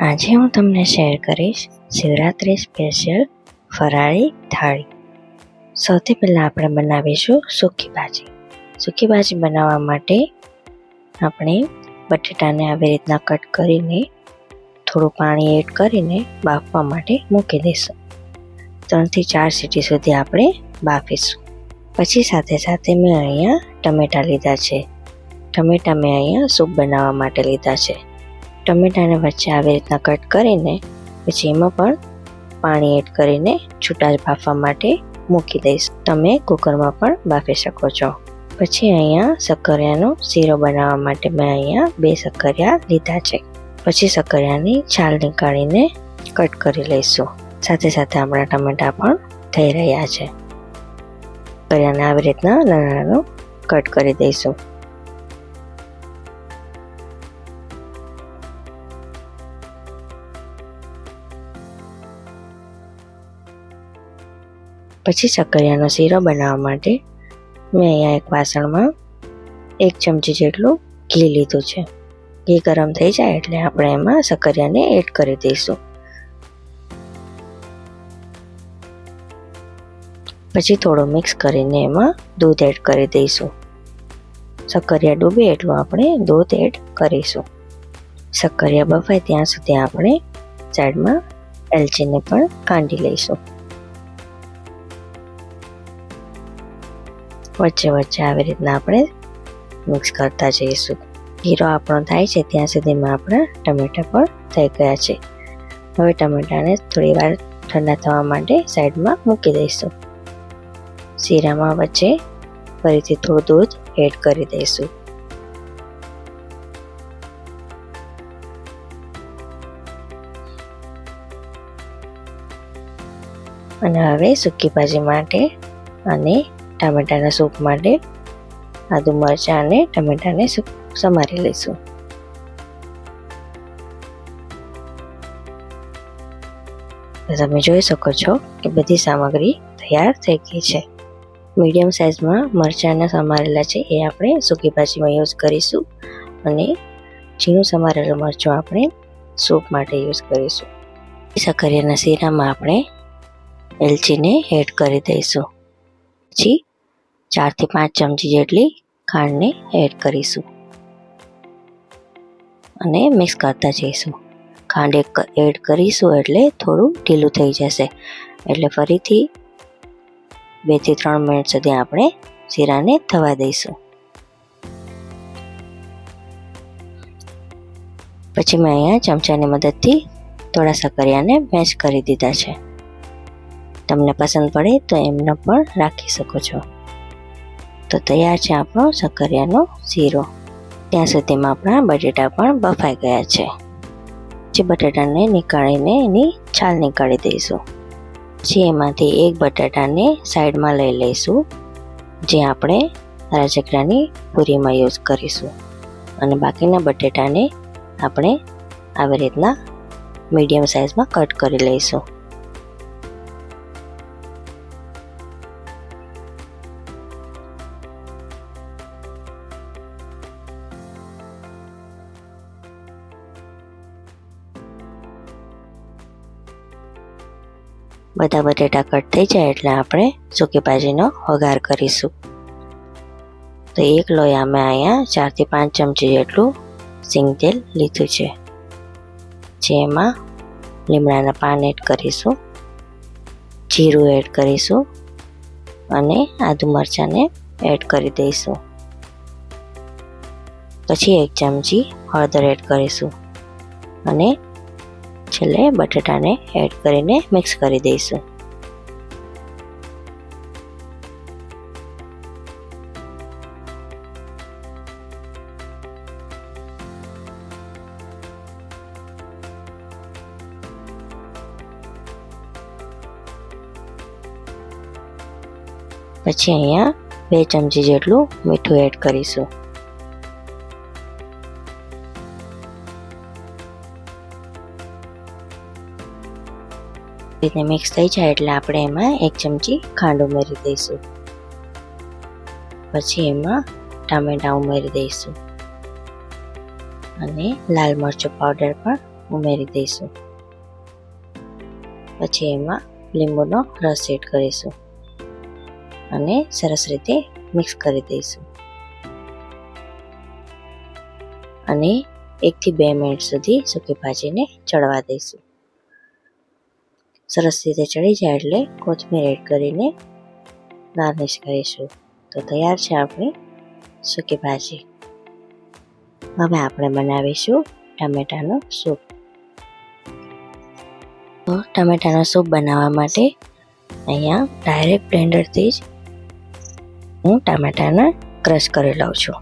આજે હું તમને શેર કરીશ શિવરાત્રિ સ્પેશિયલ ફરાળી થાળી. સૌથી પહેલાં આપણે બનાવીશું સૂકી ભાજી. સૂકી ભાજી બનાવવા માટે આપણે બટેટાને આવી રીતના કટ કરીને થોડું પાણી એડ કરીને બાફવા માટે મૂકી દઈશું. 3 થી 4 સીટી સુધી આપણે બાફીશું. પછી સાથે સાથે મેં અહીંયા ટમેટાં લીધા છે. ટમેટાં મેં અહીંયા સૂપ બનાવવા માટે લીધા છે. ટમેટાને વચ્ચે આવી રીતના કટ કરીને પછી એમાં પણ પાણી એડ કરીને છૂટા બાફવા માટે મૂકી દઈશ. તમે કુકરમાં પણ બાફી શકો છો. પછી અહીંયા શક્કરિયાનો શીરો બનાવવા માટે મેં અહીંયા 2 શક્કરિયા લીધા છે. પછી શક્કરિયાની છાલ નીકાળીને કટ કરી લઈશું. સાથે સાથે આપણા ટમેટા પણ થઈ રહ્યા છે. શક્કરિયાને આવી રીતના નાનું કટ કરી દઈશું. પછી શક્કરિયાનો શીરો બનાવવા માટે મેં અહીંયા એક વાસણમાં 1 ચમચી જેટલું ઘી લીધું છે. ઘી ગરમ થઈ જાય એટલે આપણે એમાં શક્કરિયાને એડ કરી દઈશું. પછી થોડું મિક્સ કરીને એમાં દૂધ એડ કરી દઈશું. શક્કરિયા ડૂબે એટલું આપણે દૂધ એડ કરીશું. શક્કરિયા બફાય ત્યાં સુધી આપણે સાઈડમાં એલચીને પણ કાંડી લઈશું. વચ્ચે વચ્ચે આવી રીતના આપણે મિક્સ કરતા જઈશું. શીરો આપણો થાય છે ત્યાં સુધીમાં આપણા ટમેટા પણ થઈ ગયા છે. હવે ટમેટાને થોડી વાર ઠંડા થવા માટે સાઈડમાં મૂકી દઈશું. શીરામાં વચ્ચે ફરીથી થોડું દૂધ એડ કરી દઈશું. અને હવે સૂકી ભાજી માટે અને ટામેટાના સૂપ માટે આદુ મરચાં અને ટમેટાને સમારી લઈશું. તમે જોઈ શકો છો કે બધી સામગ્રી તૈયાર થઈ ગઈ છે. મીડિયમ સાઇઝમાં મરચાંના સમારેલા છે એ આપણે સૂકી ભાજીમાં યુઝ કરીશું અને ઝીણું સમારેલું મરચું આપણે સૂપ માટે યુઝ કરીશું. શક્કરિયાના શીરામાં આપણે એલચીને એડ કરી દઈશું. પછી 4 થી 5 ચમચી જેટલી ખાંડને એડ કરીશું અને મિક્સ કરતા જઈશું. ખાંડ એડ કરીશું એટલે થોડું ઢીલું થઈ જશે, એટલે ફરીથી 2 થી 3 મિનિટ સુધી આપણે શીરાને થવા દઈશું. પછી મેં અહીંયા ચમચાની મદદથી થોડા શક્કરિયાને મેશ કરી દીધા છે. તમને પસંદ પડે તો એમને પણ રાખી શકો છો. તો તૈયાર છે આપણો શક્કરિયાનો શીરો. ત્યાં સુધીમાં આપણા બટેટા પણ બફાઈ ગયા છે. પછી બટાટાને નીકાળીને એની છાલ નીકાળી દઈશું. પછી એમાંથી એક બટાટાને સાઈડમાં લઈ લઈશું, જે આપણે રાજગરાની પૂરીમાં યુઝ કરીશું. અને બાકીના બટેટાને આપણે આવી રીતના મીડિયમ સાઇઝમાં કટ કરી લઈશું. બધા બટેટા કટ થઈ જાય એટલે આપણે સૂકી ભાજીનો વઘાર કરીશું. તો એક લોયા મેં અહીંયા 4 થી 5 ચમચી જેટલું સિંગ તેલ લીધું છે. જેમાં લીમડાના પાન એડ કરીશું, જીરું એડ કરીશું અને આદુ મરચાંને એડ કરી દઈશું. પછી 1 ચમચી હળદર એડ કરીશું અને છેલ્લે બટાટાને એડ કરીને મિક્સ કરી દઈશું. પછી અહીંયા 2 ચમચી જેટલું મીઠું એડ કરીશું. રીતે મિક્સ થઈ જાય એટલે આપણે એમાં 1 ચમચી ખાંડ ઉમેરી દઈશું. પછી એમાં ટામેટાં ઉમેરી દઈશું અને લાલ મરચું પાવડર પણ ઉમેરી દઈશું. પછી એમાં લીંબુનો રસ એડ કરીશું અને સરસ રીતે મિક્સ કરી દઈશું અને 1 થી 2 મિનિટ સુધી સૂકી ભાજીને ચડવા દઈશું. સરસ રીતે ચડી જાય એટલે કોથમીર એડ કરીને ગાર્નિશ કરીશું. તો તૈયાર છે આપણી સૂકી ભાજી. હવે આપણે બનાવીશું ટામેટાનો સૂપ. તો ટામેટાનો સૂપ બનાવવા માટે અહીંયા ડાયરેક્ટ બ્લેન્ડરથી જ હું ટામેટાને ક્રશ કરી લઉં છું.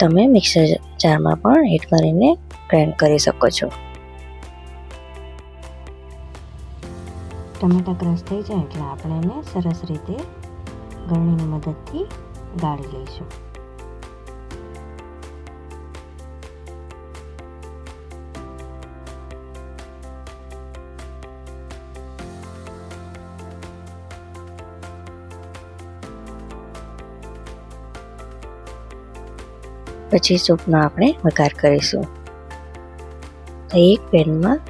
તમે મિક્સર જારમાં પણ એડ કરીને ગ્રાઇન્ડ કરી શકો છો. ટમેટા ક્રશ થઈ જાય એટલે આપણે એને સરસ રીતે ગળણીની મદદથી ગાળી લઈશું. પછી સૂપનો આપણે વઘાર કરીશું. તો એક પેનમાં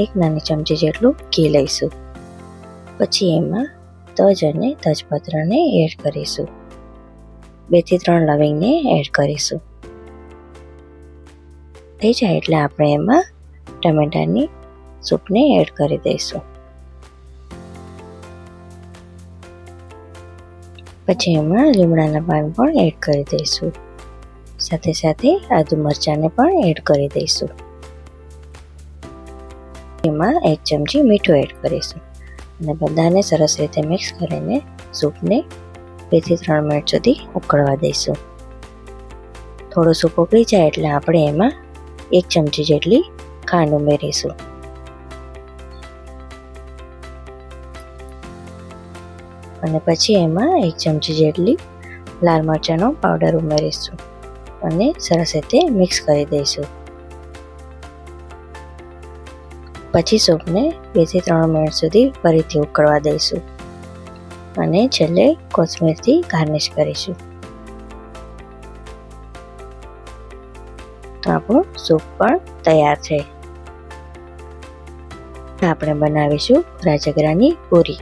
1 નાની ચમચી જેટલું ઘી લઈશું. પછી એમાં તજ અને તેજપત્રને એડ કરીશું. 2 થી 3 લવિંગને એડ કરીશું. થઈ જાય એટલે આપણે એમાં ટમેટાની સૂપને એડ કરી દઈશું. પછી એમાં લીમડાના પાન પણ એડ કરી દઈશું. સાથે સાથે આદુ મરચાંને પણ એડ કરી દઈશું. એમાં 1 ચમચી મીઠું એડ કરીશું અને બધાને સરસ રીતે મિક્સ કરીને સૂપને 2 થી 3 મિનિટ સુધી ઉકળવા દઈશું. થોડું સૂપ ઉકળી જાય એટલે આપણે એમાં 1 ચમચી જેટલી ખાંડ ઉમેરીશું. અને પછી એમાં 1 ચમચી જેટલી લાલ મરચાંનો પાવડર ઉમેરીશું અને સરસ રીતે મિક્સ કરી દઈશું. પછી સૂપને 2 થી 3 મિનિટ સુધી ફરીથી ઉકળવા દઈશું અને છેલ્લે કોથમીરથી ગાર્નિશ કરીશું. તો આપણું સૂપ પણ તૈયાર છે. આપણે બનાવીશું રાજગરાની પૂરી.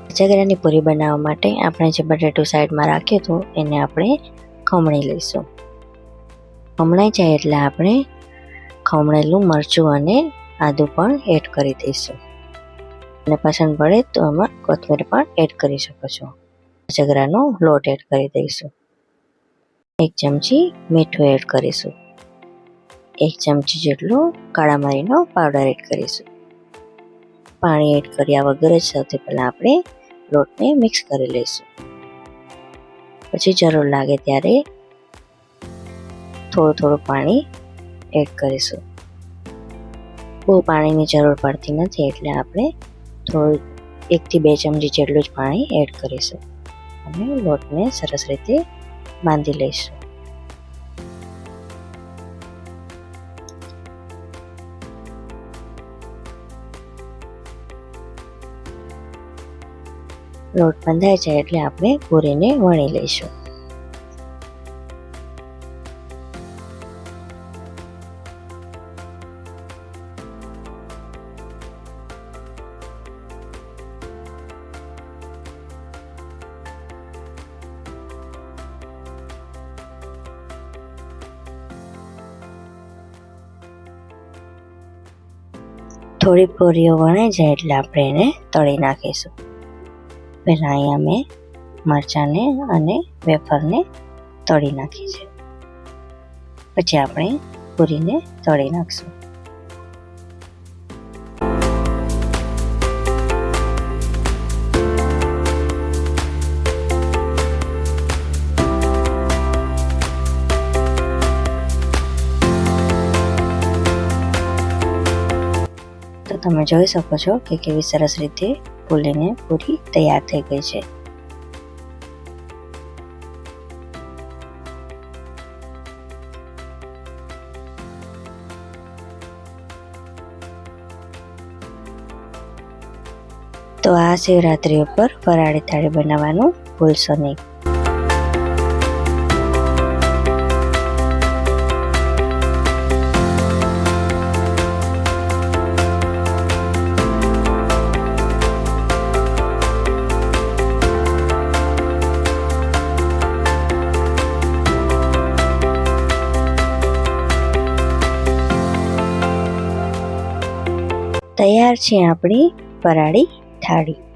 રાજગરાની પૂરી બનાવવા માટે આપણે જે બટેટું સાઈડમાં રાખ્યું હતું એને આપણે ખમણી લઈશું. ખમણાઈ જાય એટલે આપણે ખમણેલું મરચું અને આદુ પણ એડ કરી દઈશું અને પસંદ પડે તો એમાં કોથમીર પણ એડ કરી શકો છો. રાજગરાનો લોટ એડ કરી દઈશું. 1 ચમચી મીઠું એડ કરીશું. 1 ચમચી જેટલો કાળા મરીનો પાવડર એડ કરીશું. પાણી એડ કર્યા વગર જ સૌથી પહેલાં આપણે લોટને મિક્સ કરી લઈશું. પછી જરૂર લાગે ત્યારે થોડું પાણી એડ કરીશું. બહુ પાણીની જરૂર પડતી નથી એટલે આપણે થોડું 1 થી 2 ચમચી જેટલું જ પાણી એડ કરીશું અને લોટને સરસ રીતે બાંધી લઈશું. લોટ બંધાઈ જાય એટલે આપણે પૂરીને વણી લઈશું. થોડી પૂરીઓ વણાઈ જાય એટલે આપણે એને તળી નાખીશું. પહેલાં અહીંયા મેં મરચાંને અને વેફરને તળી નાખી છે. પછી આપણે પૂરીને તળી નાખશું. તો તમે જોઈ શકો છો કે કેવી સરસ રીતે ફૂલીને પૂરી તૈયાર થઈ ગઈ છે. તો આ શિવરાત્રી ઉપર ફરાળી થાળી બનાવવાનું ભૂલશો નહીં. તૈયાર છે આપણી ફરાળી થાળી.